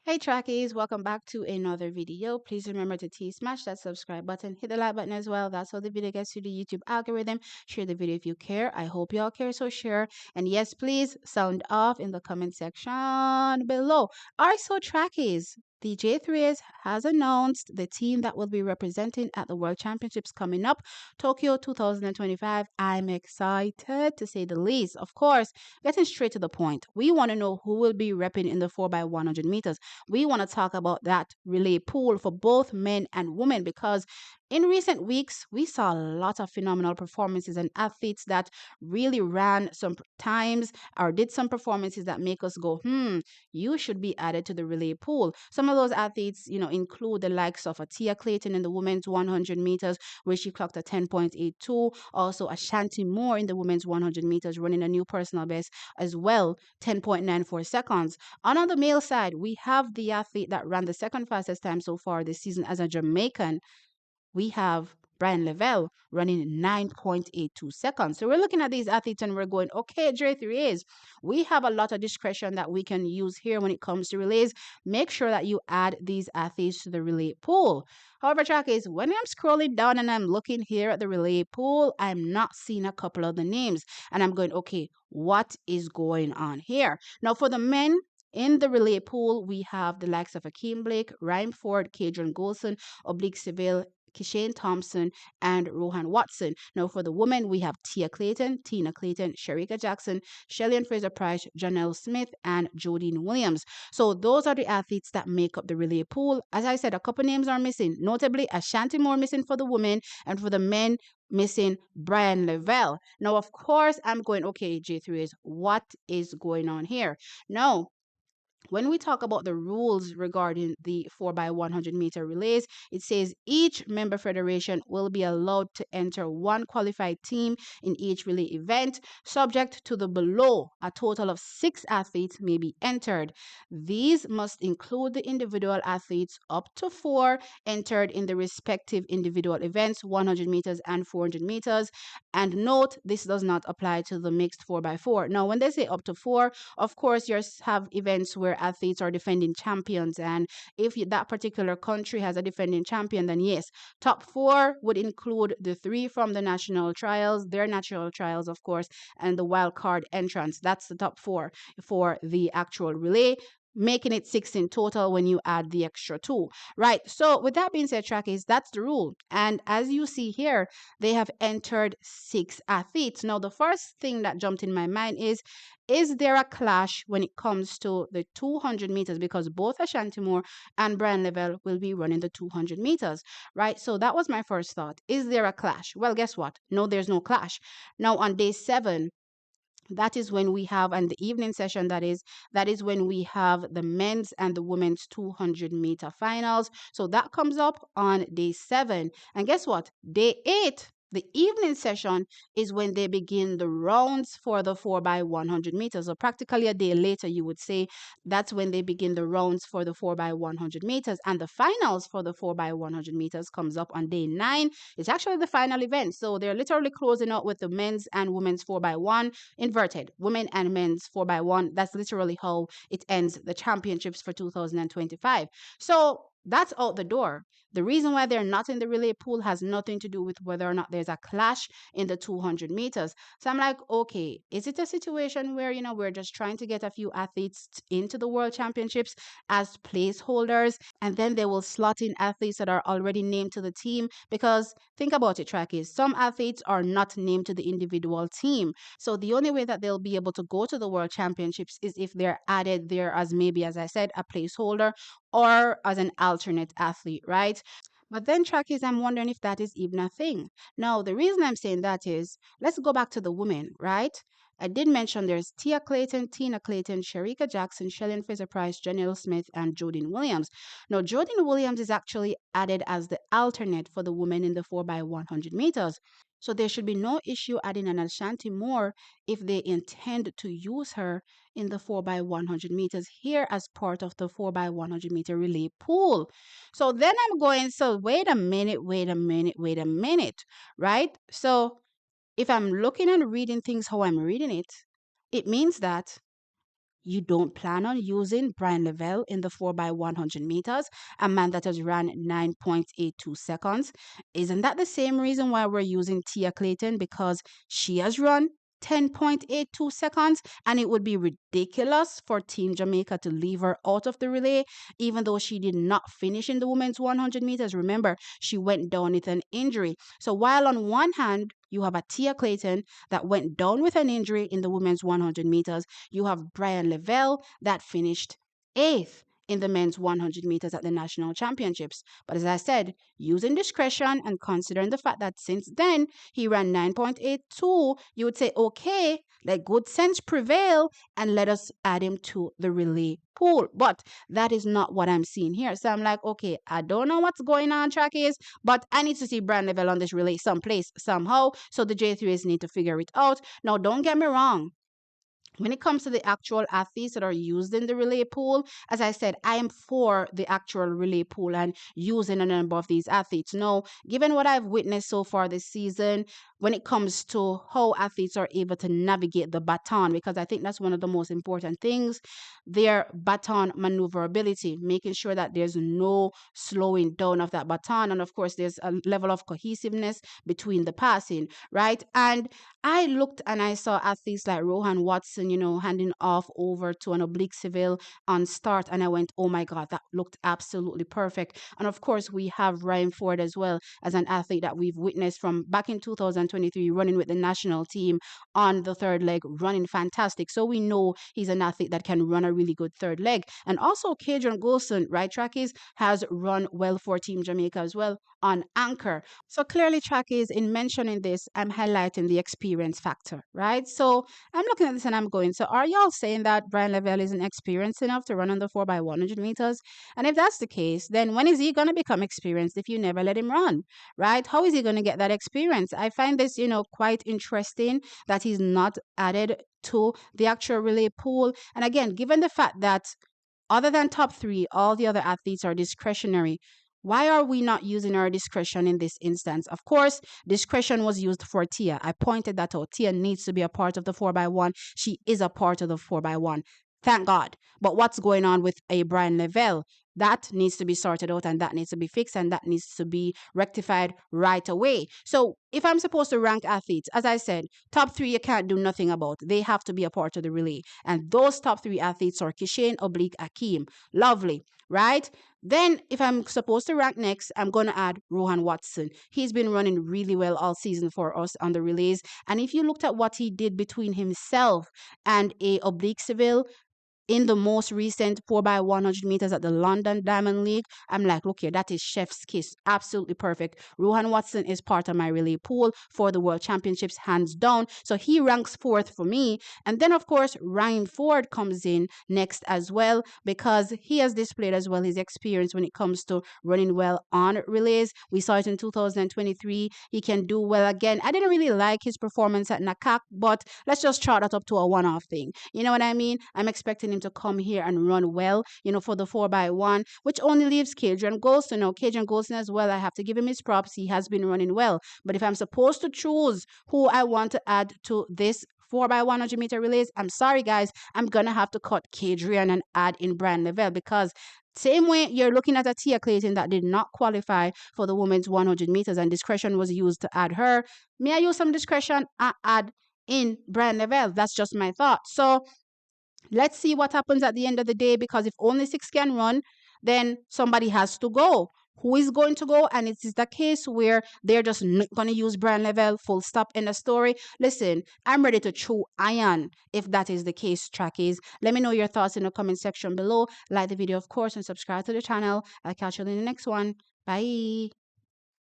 Hey trackies, welcome back to another video. Please remember to smash that subscribe button, hit the like button as well. That's how the video gets to the YouTube algorithm. Share the video if you care. I hope you all care, so share. And yes, please sound off in the comment section below. Alright, so trackies, the J3S has announced the team that will be representing at the World Championships coming up, Tokyo 2025. I'm excited to say the least. Of course, getting straight to the point, we want to know who will be repping in the 4x100 meters. We want to talk about that relay pool for both men and women because in recent weeks we saw a lot of phenomenal performances and athletes that really ran some times or did some performances that make us go, you should be added to the relay pool. Some of those athletes, include the likes of Tia Clayton in the women's 100 meters, where she clocked a 10.82. Also, Ashanti Moore in the women's 100 meters, running a new personal best as well, 10.94 seconds. On the male side, we have the athlete that ran the second fastest time so far this season as a Jamaican. We have Bryan Levell running 9.82 seconds. So we're looking at these athletes and we're going, okay, J3 is. We have a lot of discretion that we can use here when it comes to relays. Make sure that you add these athletes to the relay pool. However, track is when I'm scrolling down and I'm looking here at the relay pool, I'm not seeing a couple of the names. And I'm going, okay, what is going on here? Now, for the men, in the relay pool, we have the likes of Akeem Blake, Ryan Ford, Kadron Golson, Oblique Seville, Kishane Thompson, and Rohan Watson. Now, for the women, we have Tia Clayton, Tina Clayton, Sherika Jackson, Shelly and Fraser Price, Janelle Smith, and Jodine Williams. So, those are the athletes that make up the relay pool. As I said, a couple names are missing, notably Ashanti Moore missing for the women, and for the men, missing Bryan Levell. Now, of course, I'm going, okay, J3 is what is going on here? Now, when we talk about the rules regarding the 4x100 meter relays, it says each member federation will be allowed to enter one qualified team in each relay event, subject to the below. A total of 6 athletes may be entered. These must include the individual athletes up to 4 entered in the respective individual events, 100 meters and 400 meters. And note, this does not apply to the mixed 4x4. Now, when they say up to 4, of course, you have events where athletes are defending champions, and if that particular country has a defending champion, then yes, top 4 would include the 3 from the national trials, their national trials, of course, and the wild card entrance. That's the top 4 for the actual relay, making it 6 in total when you add the extra 2. Right. So with that being said, trackies, that's the rule. And as you see here, they have entered 6 athletes. Now, the first thing that jumped in my mind is there a clash when it comes to the 200 meters? Because both Ashanti Moore and Bryan Levell will be running the 200 meters, right? So that was my first thought. Is there a clash? Well, guess what? No, there's no clash. Now, on day 7, that is when we have, and the evening session, that is when we have the men's and the women's 200-meter finals. So that comes up on day 7. And guess what? Day 8, the evening session, is when they begin the rounds for the 4x100 meters. So practically a day later, you would say, that's when they begin the rounds for the 4x100 meters. And the finals for the 4x100 meters comes up on day 9. It's actually the final event. So they're literally closing out with the men's and women's 4x1 inverted, women and men's 4x1. That's literally how it ends the championships for 2025. So that's out the door. The reason why they're not in the relay pool has nothing to do with whether or not there's a clash in the 200 meters. So I'm like, okay, is it a situation where, we're just trying to get a few athletes into the world championships as placeholders, and then they will slot in athletes that are already named to the team? Because think about it, trackies, some athletes are not named to the individual team. So the only way that they'll be able to go to the world championships is if they're added there as, maybe, as I said, a placeholder or as an alternate athlete, right? But then, trackies, I'm wondering if that is even a thing. Now, the reason I'm saying that is, let's go back to the women, right? I did mention there's Tia Clayton, Tina Clayton, Sherika Jackson, Shelly Fraser Price, Janelle Smith, and Jodine Williams. Now, Jodine Williams is actually added as the alternate for the women in the 4x100 meters. So there should be no issue adding an Ashanti Moore if they intend to use her in the 4x100 meters here as part of the 4x100 meter relay pool. So then I'm going, so wait a minute, right? So if I'm looking and reading things how I'm reading it, it means that you don't plan on using Bryan Levell in the 4x100 meters, a man that has ran 9.82 seconds. Isn't that the same reason why we're using Tia Clayton? Because she has run 10.82 seconds, and it would be ridiculous for Team Jamaica to leave her out of the relay, even though she did not finish in the women's 100 meters. Remember, she went down with an injury. So while on one hand, you have a Tia Clayton that went down with an injury in the women's 100 meters, you have Bryan Levell that finished eighth in the men's 100 meters at the national championships. But as I said, using discretion and considering the fact that since then he ran 9.82, you would say, okay, let good sense prevail and let us add him to the relay pool. But that is not what I'm seeing here. So I'm like, okay, I don't know what's going on, trackies, but I need to see Bryan Levell on this relay someplace, somehow. So the J3s need to figure it out. Now, don't get me wrong. When it comes to the actual athletes that are used in the relay pool, as I said, I am for the actual relay pool and using a number of these athletes. No, given what I've witnessed so far this season, when it comes to how athletes are able to navigate the baton, because I think that's one of the most important things, their baton maneuverability, making sure that there's no slowing down of that baton. And of course, there's a level of cohesiveness between the passing, right? And I looked and I saw athletes like Rohan Watson, handing off over to an oblique civil on start. And I went, oh my God, that looked absolutely perfect. And of course, we have Ryan Ford as well as an athlete that we've witnessed from back in 2023, running with the national team on the third leg, running fantastic. So we know he's an athlete that can run a really good third leg. And also, Kadrian Golson, right, trackies, has run well for Team Jamaica as well on anchor. So clearly, trackies, in mentioning this, I'm highlighting the experience factor, right? So I'm looking at this and I'm going, so are y'all saying that Bryan Levell isn't experienced enough to run on the 4x100 meters? And if that's the case, then when is he going to become experienced if you never let him run, right? How is he going to get that experience? I find this, quite interesting that he's not added to the actual relay pool. And again, given the fact that other than top three, all the other athletes are discretionary. Why are we not using our discretion in this instance? Of course, discretion was used for Tia. I pointed that out. Tia needs to be a part of the 4x1. She is a part of the 4x1. Thank God. But what's going on with a Bryan Levell? That needs to be sorted out and that needs to be fixed and that needs to be rectified right away. So if I'm supposed to rank athletes, as I said, top three you can't do nothing about. They have to be a part of the relay. And those top three athletes are Kishane, oblique, Akeem. Lovely, right? Then, if I'm supposed to rank next, I'm going to add Rohan Watson. He's been running really well all season for us on the relays. And if you looked at what he did between himself and a oblique civil, in the most recent 4x100 meters at the London Diamond League, I'm like, look here, that is chef's kiss. Absolutely perfect. Rohan Watson is part of my relay pool for the World Championships, hands down. So he ranks fourth for me. And then, of course, Ryan Ford comes in next as well because he has displayed as well his experience when it comes to running well on relays. We saw it in 2023. He can do well again. I didn't really like his performance at Nakak, but let's just chalk that up to a one-off thing. You know what I mean? I'm expecting him to come here and run well, for the 4x1, which only leaves Kadrian Golson. Now, Kadrian Golson as well, I have to give him his props. He has been running well. But if I'm supposed to choose who I want to add to this 4x100 meter relays, I'm sorry, guys, I'm going to have to cut Kadrian and add in Bryan Levell because same way you're looking at a Tia Clayton that did not qualify for the women's 100 meters and discretion was used to add her. May I use some discretion? I add in Bryan Levell. That's just my thought. So let's see what happens at the end of the day because if only six can run, then somebody has to go. Who is going to go? And it is the case where they're just not going to use Bryan Levell, full stop in the story. Listen, I'm ready to chew iron if that is the case, trackies. Let me know your thoughts in the comment section below. Like the video, of course, and subscribe to the channel. I'll catch you in the next one. Bye.